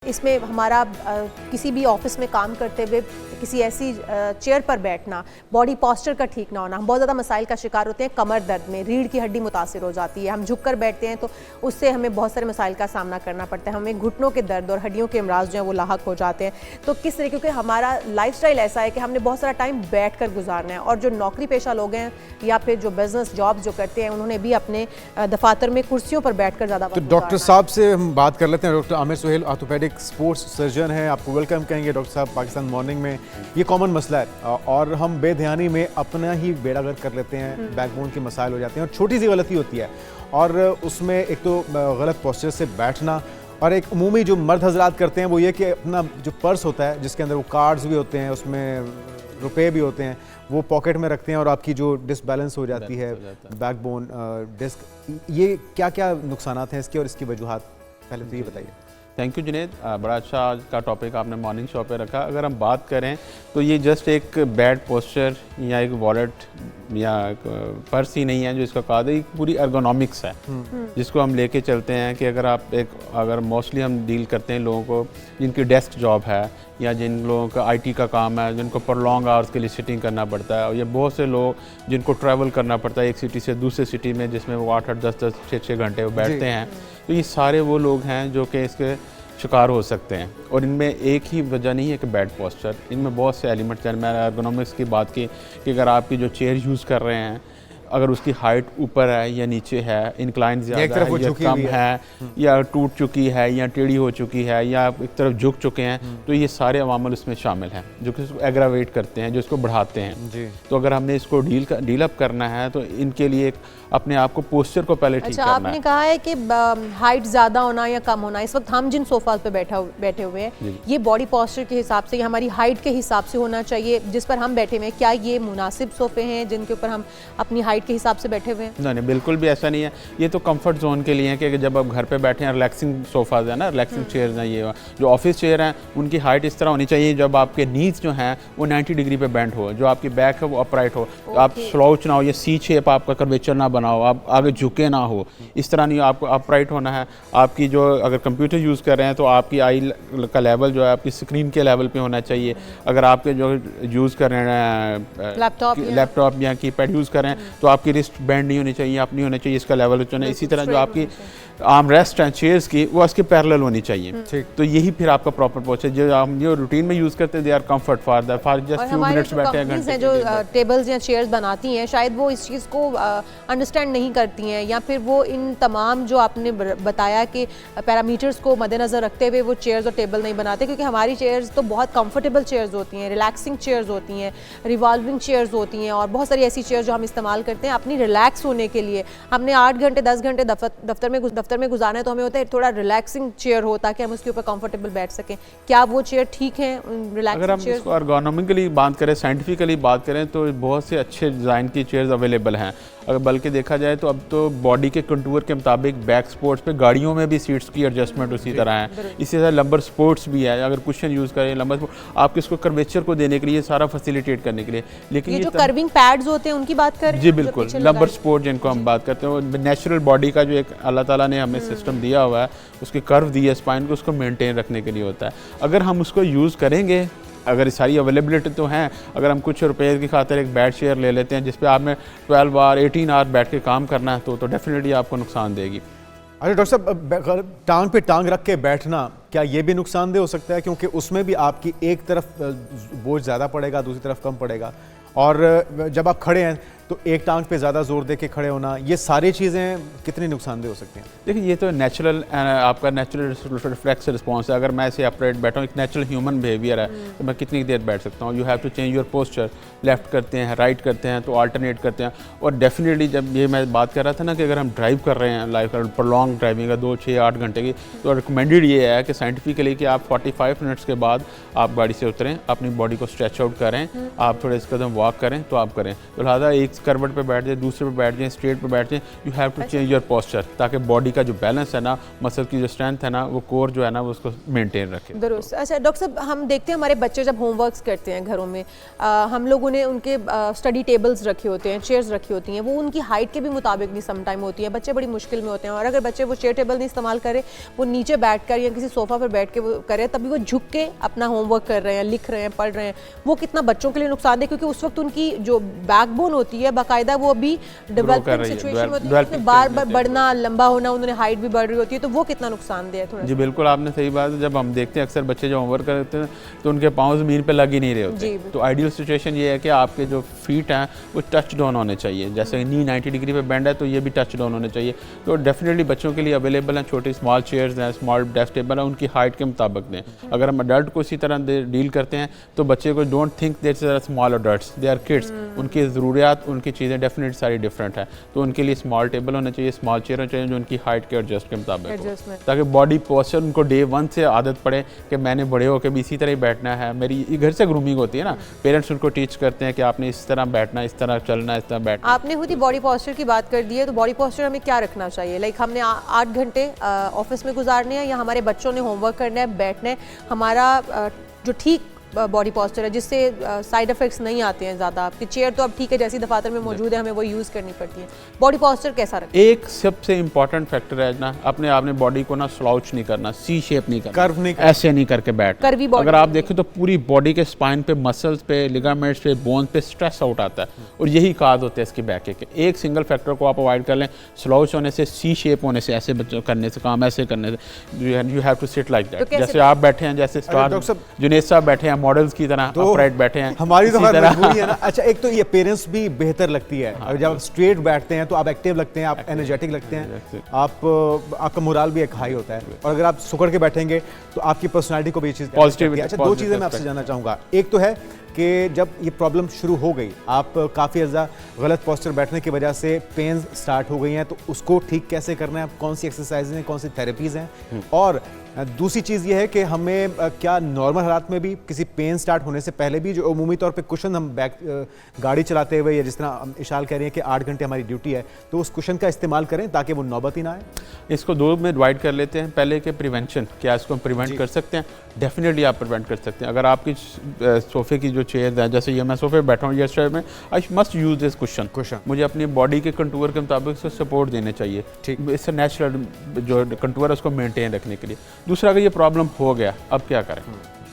इसमें हमारा किसी भी ऑफिस में काम करते हुए किसी ऐसी चेयर पर बैठना, बॉडी पोस्चर का ठीक ना होना, हम बहुत ज़्यादा मसाइल का शिकार होते हैं। कमर दर्द में रीढ़ की हड्डी मुतासिर हो जाती है, हम झुक कर बैठते हैं तो उससे हमें बहुत सारे मसाइल का सामना करना पड़ता है। हमें घुटनों के दर्द और हड्डियों के अमराज जो हैं वो लाहक हो जाते हैं। तो किस तरीके क्योंकि हमारा लाइफस्टाइल ऐसा है कि हमने बहुत सारा टाइम बैठ कर गुजारना है। और जो नौकरी पेशा लोग हैं या फिर जो बिजनेस जॉब जो करते हैं, उन्होंने भी अपने दफातर में कुर्सियों पर बैठ कर ज़्यादा तो डॉक्टर साहब से हम बात कर लेते हैं। Doctor Aamir Suhail orthopaedic sports surgeon हैं, आपको वेलकम कहेंगे डॉक्टर साहब पाकिस्तान मॉर्निंग में। ये कॉमन मसला है और हम बेध्यानी में अपना ही बेड़ा गर्क कर लेते हैं, बैकबोन के मसाइल हो जाते हैं और छोटी सी गलती होती है और उसमें एक तो गलत पोस्चर से बैठना और एक उमूमी जो मर्द हजरात करते हैं वो ये कि अपना जो पर्स होता है जिसके अंदर वो कार्ड्स भी होते हैं, उसमें रुपए भी होते हैं, वो पॉकेट में रखते हैं और आपकी जो डिसबैलेंस हो जाती है बैकबोन डिस्क, ये क्या क्या नुकसानात हैं इसके और इसकी वजूहात पहले तो ये बताइए। थैंक यू जुनेद, बड़ा अच्छा आज का टॉपिक आपने मॉर्निंग शो पे रखा। अगर हम बात करें तो ये जस्ट एक बैड पोस्चर या एक वॉलेट या पर्स ही नहीं है जो इसका काज है, एक पूरी अर्गोनॉमिक्स है जिसको हम लेके चलते हैं कि अगर मोस्टली हम डील करते हैं लोगों को जिनकी डेस्क जॉब है या जिन लोगों का आईटी का काम है, जिनको प्रॉन्ग आवर्स के लिए सिटिंग करना पड़ता है, और ये बहुत से लोग जिनको ट्रैवल करना पड़ता है एक सिटी से दूसरे सिटी में जिसमें वो 8-8, 10-10, 6-6 घंटे वो बैठते हैं। तो ये सारे वो लोग हैं जो कि इसके शिकार हो सकते हैं। और इनमें एक ही वजह नहीं है कि बैड पोस्चर, इनमें बहुत से एलिमेंट्स हैं। मैंने एर्गोनॉमिक्स की बात की कि अगर आपकी जो चेयर यूज़ कर रहे हैं अगर उसकी हाइट ऊपर है या नीचे है, इंक्लाइन ज़्यादा है या कम है या टूट चुकी है या टेढ़ी हो चुकी है या एक तरफ झुक चुके हैं, तो ये सारे अवामल उसमें शामिल हैं जो कि इसको एग्रावेट करते हैं, जो इसको बढ़ाते हैं। तो अगर हमने इसको डील अप करना है तो इनके लिए अपने आप को पोस्चर को पहले ठीक करना है। आपने कहा है कि हाइट ज़्यादा होना या कम होना, इस वक्त हम जिन सोफा पे बैठे हुए हैं ये बॉडी पोस्चर के हिसाब से या हमारी हाइट के हिसाब से होना चाहिए जिस पर हम बैठे हुए हैं। क्या ये मुनासिब सोफे हैं जिनके ऊपर हम अपनी हाइट के हिसाब से बैठे हुए हैं? नहीं, बिल्कुल भी ऐसा नहीं है। ये तो कंफर्ट जोन के लिए है कि जब आप घर पे बैठे हैं, रिलैक्सिंग सोफाज है ना, रिलैक्सिंग चेयर्स हैं। ये जो ऑफिस चेयर हैं उनकी हाइट इस तरह होनी चाहिए जब आपके नीज जो हैं वो 90 डिग्री पे बेंड हो, जो आपकी बैक है वो अपराइट हो, तो आप स्लाउच ना हो, ये सी शेप आपका कर्वेचर ना बनाओ, आप आगे झुके ना हो, इस तरह नहीं, आपको अपराइट होना है। आपकी जो अगर कंप्यूटर यूज़ कर रहे हैं तो आपकी आई का लेवल जो है आपकी स्क्रीन के लेवल पे होना चाहिए। अगर आपके जो यूज़ कर रहे हैं लैपटॉप या कीपैड यूज़ कर रहे हैं तो आपकी रिस्ट बैंड नहीं होनी चाहिए, आप नहीं होना चाहिए, इसका लेवल होना चाहिए। इसी तरह जो आपकी आर्म रेस्ट हैं चेयर्स की वो इसके पैरेलल होनी चाहिए। तो यही फिर आपका प्रॉपर पोस्चर जो हम जो रूटीन में यूज़ करते हैं, they are comfort for just few minutes बैठे हैं घंटे। जो टेबल्स या चेयर्स बनाती हैं शायद वो इस चीज़ को अंडरस्टैंड नहीं करती हैं या फिर वो इन तमाम जो आपने बताया कि पैरामीटर्स को मद्देनज़र रखते हुए वो चेयर्स और टेबल नहीं बनाते। क्योंकि हमारी चेयर्स तो बहुत कंफर्टेबल चेयर्स होती हैं, रिलैक्सिंग चेयर्स होती हैं, रिवॉल्विंग चेयर्स होती हैं और बहुत सारी ऐसी चेयर्स जो हम इस्तेमाल करते हैं अपनी रिलैक्स होने के लिए। हमने 8 घंटे 10 घंटे दफ्तर में गुजारना है तो हमें होता है थोड़ा रिलैक्सिंग चेयर हो ताकि हम उसके ऊपर कंफर्टेबल बैठ सकें। क्या वो चेयर ठीक है रिलैक्सिंग? अगर हम इसको एर्गोनॉमिकली बात करें, साइंटिफिकली बात करें तो बहुत से अच्छे डिज़ाइन की चेयर्स अवेलेबल हैं। अगर बल्कि देखा जाए तो अब तो बॉडी के कंटूर के मुताबिक बैक स्पोर्ट्स पे गाड़ियों में भी सीट्स की एडजस्टमेंट उसी तरह है। इसी तरह लंबर स्पोर्ट्स भी है, अगर कुशन यूज़ करें लंबर स्पोर्ट्स आप किसको कर्वेचर को देने के लिए सारा फैसिलिटेट करने के लिए। लेकिन ये जो कर्विंग पैड्स होते हैं उनकी बात करें जी बिल्कुल, लंबर स्पोर्ट जिनको हम बात करते हैं, वो नेचुरल बॉडी का जो एक अल्लाह ताला ने हमें सिस्टम दिया हुआ है, उसके कर्व दिए स्पाइन को, उसको मेंटेन रखने के लिए होता है। अगर हम उसको यूज़ करेंगे, अगर सारी अवेलेबिलिटी तो हैं, अगर हम कुछ रुपए की खातिर एक बैड चेयर ले लेते हैं जिस पे आपने 12 आवर 18 आवर बैठ के काम करना है तो डेफिनेटली आपको नुकसान देगी। अच्छा डॉक्टर साहब, टांग पे टांग रख के बैठना क्या ये भी नुकसानदेह हो सकता है? क्योंकि उसमें भी आपकी एक तरफ बोझ ज़्यादा पड़ेगा, दूसरी तरफ कम पड़ेगा, और जब आप खड़े हैं तो एक टांग पे ज़्यादा जोर दे के खड़े होना, ये सारी चीज़ें कितनी नुकसानदेह हो सकती हैं? देखिए, ये तो नेचुरल आपका नेचुरल रिफ्लेक्स रिस्पॉन्स है। अगर मैं ऐसे अपरेट बैठा हूँ, एक नेचुरल ह्यूमन बिहेवियर है, तो मैं कितनी देर बैठ सकता हूँ। You have to change your posture, left करते हैं, राइट करते हैं, तो अल्टरनेट करते हैं। और डेफिनेटली जब ये मैं बात कर रहा था ना कि अगर हम ड्राइव कर रहे हैं, लाइक प्रॉन्ग ड्राइविंग है 2, 6, 8 घंटे की, तो रिकमेंडेड ये है कि साइंटिफिकली कि आप 45 मिनट्स के बाद आप गाड़ी से उतरें, अपनी बॉडी को स्ट्रेच आउट करें, आप थोड़े इस कदम वॉक करें तो आप करें। तो लिहाजा एक करवट पे बैठ जाए, दूसरे पे बैठ जाए, स्ट्रेट पे बैठ जाए, you have to change your posture, ताकि बॉडी का जो बैलेंस है ना, मसल की जो स्ट्रेंथ है ना, वो कोर जो है ना वो उसको मेंटेन रखे। दुरुस्त। अच्छा डॉक्टर साहब, हम देखते हैं हमारे बच्चे जब होमवर्क्स करते हैं घरों में, हम लोगों ने उनके स्टडी टेबल्स रखे होते हैं, चेयर्स रखी होती हैं, वो उनकी हाइट के भी मुताबिक नहीं सम टाइम होती है, बच्चे बड़ी मुश्किल में होते हैं। और अगर बच्चे वो चेयर टेबल नहीं इस्तेमाल करें, वो नीचे बैठ कर या किसी सोफ़ा पर बैठ के वो करें, तभी वो झुक के अपना होमवर्क कर रहे हैं, लिख रहे हैं, पढ़ रहे हैं, वो कितना बच्चों के लिए नुकसानदेह, क्योंकि उस वक्त उनकी जो बैकबोन होती है बाकायदा वो अभी डेवलपिंग सिचुएशन में होती है, उसमें बार बार बढ़ना, लंबा होना, उन्होंने हाइट भी बढ़ रही होती है, तो वो कितना नुकसानदेह है थोड़ा। जी बिल्कुल, आपने सही बात है। जब हम देखते हैं अक्सर बच्चे जो होमवर्क करते हैं तो उनके पाँव ज़मीन पे लग ही नहीं रहे होते, तो आइडियल सिचुएशन ये है कि आपके जो फीट हैं वो टच डाउन होने चाहिए। जैसे नी 90 डिग्री पे बेंड है तो ये भी टच डाउन होने चाहिए। तो डेफिनेटली बच्चों के लिए अवेलेबल हैं छोटी स्मॉल चेयर्स हैं, स्मॉल डेस्क टेबल है, उनकी हाइट के मुताबिक दें। अगर हम अडल्ट को इसी तरह डील करते हैं तो बच्चे को don't think that's are small adults, they are kids. उनकी ज़रूरियात, उनकी चीज़ें डेफिनेटली सारी डिफरेंट है, तो उनके लिए स्मॉल टेबल होना चाहिए, स्मॉल चेयर होना चाहिए जो उनकी हाइट के एडजस्ट के मुताबिक हो, ताकि बॉडी पोस्चर उनको डे 1 से आदत पड़े कि मैंने बड़े होकर भी इसी तरह ही बैठना है। मेरी घर से ग्रूमिंग होती है ना, पेरेंट्स उनको टीच करते हैं कि आपने इस तरह बैठना, इस तरह चलना, इस तरह बैठना। आपने खुद ही बॉडी पोस्चर की बात कर दी है, तो बॉडी पोस्चर हमें क्या रखना चाहिए? लाइक हमने 8 घंटे ऑफिस में गुजारने हैं या हमारे बच्चों ने होमवर्क करना है, बैठना है, हमारा जो ठीक बॉडी पोस्चर है जिससे साइड इफेक्ट्स नहीं आते हैं ज़्यादा। आपकी चेयर तो अब ठीक है, जैसी दफातर में मौजूद है, हमें वो यूज़ करनी पड़ती है। बॉडी पोस्चर कैसा रखें? एक सबसे इंपॉर्टेंट फैक्टर है ना, अपने आपने बॉडी को ना स्लाउच नहीं करना, सी शेप नहीं करना, कर्व नहीं, ऐसे नहीं करके बैठ। अगर आप देखें तो पूरी बॉडी के स्पाइन पे, मसल्स पे, लिगामेंट्स पे, बोन्स पे स्ट्रेस आउट आता है और यही काज होते हैं इसकी बैक के। एक सिंगल फैक्टर को आप अवॉइड कर लें, स्लाउच होने से, सी शेप होने से, ऐसे बच्चों करने से, काम ऐसे करने से, you have to sit like that. जैसे आप बैठे हैं, जैसे स्टार जुनैद साहब बैठे हैं मॉडल्स की तरह, अपराइट बैठे हैं, हमारी तो मजबूरी है ना। अच्छा, एक तो ये अपीयरेंस भी बेहतर लगती है, और जब आप स्ट्रेट बैठते हैं तो आप एक्टिव लगते हैं, आप एनर्जेटिक लगते हैं, आपका मोरल भी एक हाई होता है। और अगर आप सुकड़ के बैठेंगे तो आपकी पर्सनालिटी को भी ये चीज़ पॉजिटिव। अच्छा, दो चीज़ें मैं आपसे जानना चाहूँगा। एक तो है कि जब ये प्रॉब्लम शुरू हो गई, आप काफ़ी ज़्यादा गलत पोस्चर बैठने की वजह से पेन स्टार्ट हो गई हैं, तो उसको ठीक कैसे करना है, कौन सी एक्सरसाइज हैं, कौन सी थेरेपीज़ हैं? और दूसरी चीज़ ये है कि हमें क्या नॉर्मल हालात में भी किसी पेन स्टार्ट होने से पहले भी, जो अमूमी तौर पे कुशन हम गाड़ी चलाते हुए, या जिस तरह इशाल कह रही है कि 8 घंटे हमारी ड्यूटी है, तो उस कुशन का इस्तेमाल करें ताकि वो नौबत ही ना आए? इसको दो में डिवाइड कर लेते हैं। पहले के प्रिवेंशन, क्या इसको प्रिवेंट कर सकते हैं? डेफिनेटली आप प्रिवेंट कर सकते हैं। अगर आपकी सोफे की जो चेयर है, जैसे ये मैं सोफे बैठा हूँ, ये में I must use this cushion, मुझे अपनी बॉडी के कंटूर के मुताबिक उसको सपोर्ट देने चाहिए, ठीक, इससे नेचुरल जो कंटूर है उसको मेंटेन रखने के लिए। दूसरा, अगर ये प्रॉब्लम हो गया, अब क्या करें?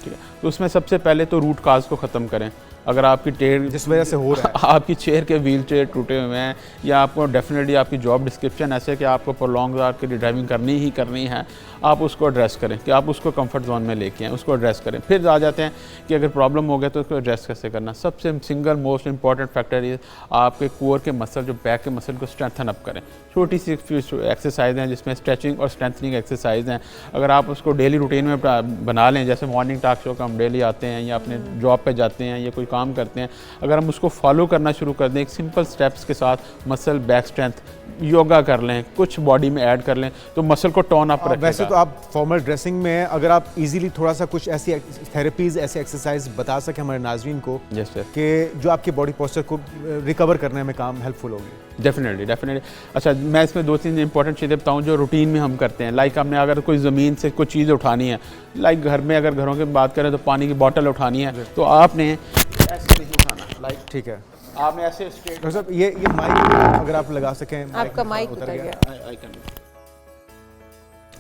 ठीक है, तो उसमें सबसे पहले तो रूट काज को ख़त्म करें। अगर आपकी टेयर जिस वजह से हो रहा है, आपकी चेयर के व्हील चेयर टूटे हुए हैं, या आपको डेफिनेटली आपकी जॉब डिस्क्रिप्शन ऐसे कि आपको प्रोलॉन्ग आवर के लिए ड्राइविंग करनी ही करनी है, आप उसको एड्रेस करें, कि आप उसको कंफर्ट जोन में लेके आएँ, उसको एड्रेस करें। फिर आ जाते हैं कि अगर प्रॉब्लम हो गया तो उसको एड्रेस कैसे करना। सबसे सिंगल मोस्ट इंपॉर्टेंट फैक्टर ये आपके कोर के मसल, जो बैक के मसल को स्ट्रेंथन अप करें। छोटी सी एक्सरसाइज हैं जिसमें स्ट्रेचिंग और स्ट्रेंथनिंग एक्सरसाइज हैं, अगर आप उसको डेली रूटीन में बना लें, जैसे मॉर्निंग टॉक शो का हम डेली आते हैं, या अपने जॉब पे जाते हैं, या कोई काम करते हैं, अगर हम उसको फॉलो करना शुरू कर दें एक सिंपल स्टेप्स के साथ, मसल बैक स्ट्रेंथ, योगा कर लें, कुछ बॉडी में ऐड कर लें, तो मसल को टोन अप रखेगा। वैसे तो आप फॉर्मल ड्रेसिंग में अगर आप इजीली थोड़ा सा कुछ ऐसी थेरेपीज, ऐसी एक्सरसाइज बता सकें हमारे नाज़रीन को, कि जो आपके बॉडी पोस्चर को रिकवर करने में काम हेल्पफुल होगी। डेफिनेटली। अच्छा, मैं इसमें 2-3 इंपॉर्टेंट चीज़ें बताऊँ जो रूटीन में हम करते हैं। लाइक हमने अगर कोई ज़मीन से कुछ चीज़ उठानी है, लाइक घर में अगर घरों की बात करें तो पानी की बोतल उठानी है, तो आपने ऐसे नहीं उठाना, लाइक, ठीक है, आपने ऐसे स्ट्रेट। डॉक्टर साहब, ये माइक अगर आप लगा सकें, आपका माइक उतर गया।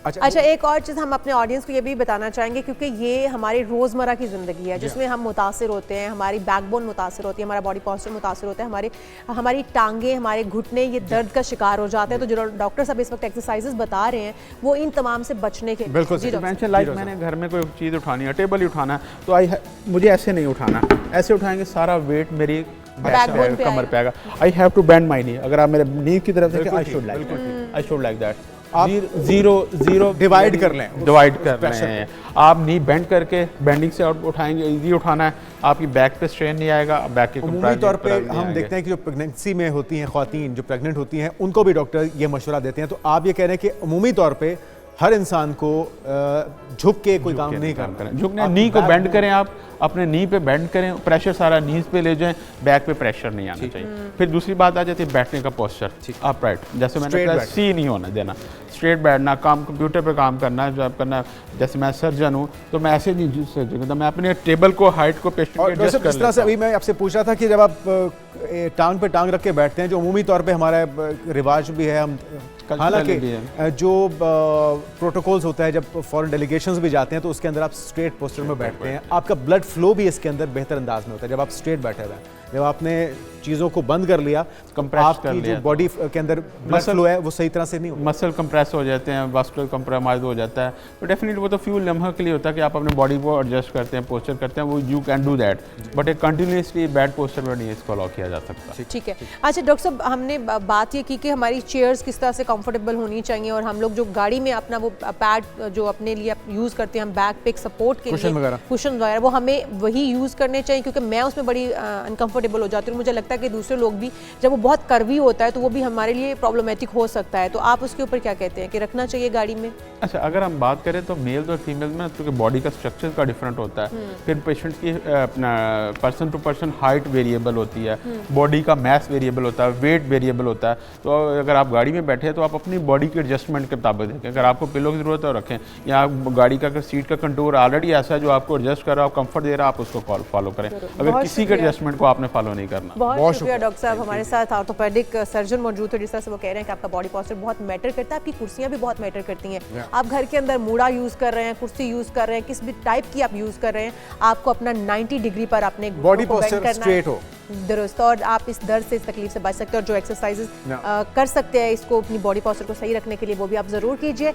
अच्छा, एक और चीज़ हम अपने ऑडियंस को ये भी बताना चाहेंगे, क्योंकि ये हमारी रोज़मर्रा की ज़िंदगी है जिसमें हम मुतासिर होते हैं, हमारी बैकबोन मुतासिर होती है, हमारा बॉडी पोस्चर मुतासिर होता है, हमारी टांगें, हमारे घुटने ये दर्द का शिकार हो जाते हैं। तो जो डॉक्टर साहब इस वक्त एक्सरसाइजेस बता रहे हैं वो इन तमाम से बचने के। बिल्कुल, लाइक मैंने घर में कोई चीज़ उठानी है, टेबल ही उठाना है, तो मुझे ऐसे नहीं उठाना, ऐसे उठाएंगे सारा वेट मेरी कमर पे आएगा। आई हैव टू बेंड माई नी। अगर आप मेरे नी की तरफ देखें, आई शुड लाइक दैट। आप जीरो डिवाइड कर लें। आप नी बेंड करके बेंडिंग से उठाएंगे, इजी उठाना है, आपकी बैक पे स्ट्रेन नहीं आएगा। बैक के उम्मीदी तौर पे हम देखते हैं कि जो प्रेगनेंसी में होती हैं ख्वातीन, जो प्रेग्नेंट होती हैं, उनको भी डॉक्टर ये मशवरा देते हैं। तो आप ये कह रहे हैं कि उमूमी तौर पे हर इंसान को झुक के कोई काम नहीं काम करना। करें, झुकने नी को बेंड करें, आप अपने नी पे बेंड करें, प्रेशर सारा नीज पे ले जाएं, बैक पे प्रेशर नहीं आना चाहिए। फिर दूसरी बात आ जाती है बैठने का पोस्चर, अपराइट, जैसे मैंने Straight कहा बैठना। सी नहीं होना देना, स्ट्रेट बैठना, काम कंप्यूटर पे काम करना, जब करना, जैसे मैं सर्जन हूँ तो मैं ऐसे नहीं सर्जन, तो मैं अपने टेबल को, हाइट को पेशेंट और के एडजस्ट जिस तरह से अभी मैं आपसे पूछ रहा था कि जब आप टांग पे टांग रख के बैठते हैं, जो अमूमी तौर पे हमारा रिवाज भी है, हम हालांकि भी जो प्रोटोकॉल्स होता है, जब फॉरेन डेलीगेशंस भी जाते हैं तो उसके अंदर आप स्ट्रेट पोस्चर में बैठते हैं, आपका ब्लड फ्लो भी इसके अंदर बेहतर अंदाज में होता है जब आप स्ट्रेट बैठे हुए हैं। जब आपने चीज़ों को बंद कर लिया, Compress कर आपकी लिया जो बॉडी के अंदर ब्लड फ्लो है वो सही तरह से नहीं होता। मसल कंप्रेस हो जाते हैं, वास्कुलर कंप्रोमाइज हो जाता है, तो डेफिनेटली वो तो फ्यू लम्हा के लिए होता है कि आप अपने बॉडी को एडजस्ट करते हैं, पोस्चर करते हैं, वो you can do that, but एक कंटिन्यूसली बैड पोस्चर में नहीं इसको अलाउ किया जा सकता। ठीक है। अच्छा डॉक्टर साहब, हमने बात ये की कि हमारी चेयर्स किस तरह से कंफर्टेबल होनी चाहिए, और हम लोग जो गाड़ी में अपना वो पैड जो अपने लिए यूज़ करते हैं, हम बैक पे सपोर्ट के Cushion लिए वगैरह। कुशन वगैरह, वो हमें वही यूज़ करने चाहिए, क्योंकि मैं उसमें बड़ी अनकंफर्टेबल हो जाती हूँ। मुझे लगता है कि दूसरे लोग भी, जब वो बहुत कर्वी होता है तो वो भी हमारे लिए प्रॉब्लमेटिक हो सकता है, तो आप उसके ऊपर क्या कहते हैं कि रखना चाहिए गाड़ी में? अच्छा, अगर हम बात करें तो मेल और फीमेल में क्योंकि बॉडी का स्ट्रक्चर का डिफरेंट होता है, फिर पेशेंट की अपना person to person height variable होती है, बॉडी का मैस वेरिएबल होता है, वेट वेरिएबल होता है, तो अगर आप गाड़ी में बैठे हैं तो आप अपनी बॉडी के एडजस्टमेंट के मुताबिक देखें। अगर आपको पिलो की ज़रूरत है रखें, या गाड़ी का अगर सीट का कंटूर ऑलरेडी ऐसा है जो आपको एडजस्ट कर रहा है, कंफर्ट दे रहा है, आप उसको फॉलो करें। अगर किसी के एडजस्टमेंट को आपने फॉलो नहीं करना। बहुत शुक्रिया डॉक्टर साहब। हमारे साथ ऑर्थोपेडिक सर्जन मौजूद है, जिस तरह से वो कह रहे हैं कि आपका बॉडी पोस्चर बहुत मैटर करता है, आपकी कुर्सियां भी बहुत मैटर करती हैं। आप घर के अंदर मूड़ा यूज़ कर रहे हैं, कुर्सी यूज़ कर रहे हैं, किस भी टाइप की आप यूज़ कर रहे हैं, आपको अपना 90 डिग्री पर अपने बॉडी पोस्चर स्ट्रेट हो, दुरुस्त, और आप इस दर्द से, इस तकलीफ से बच सकते हैं, और जो एक्सरसाइजेस कर सकते हैं इसको अपनी बॉडी पोस्चर को सही रखने के लिए, वो भी आप ज़रूर कीजिए।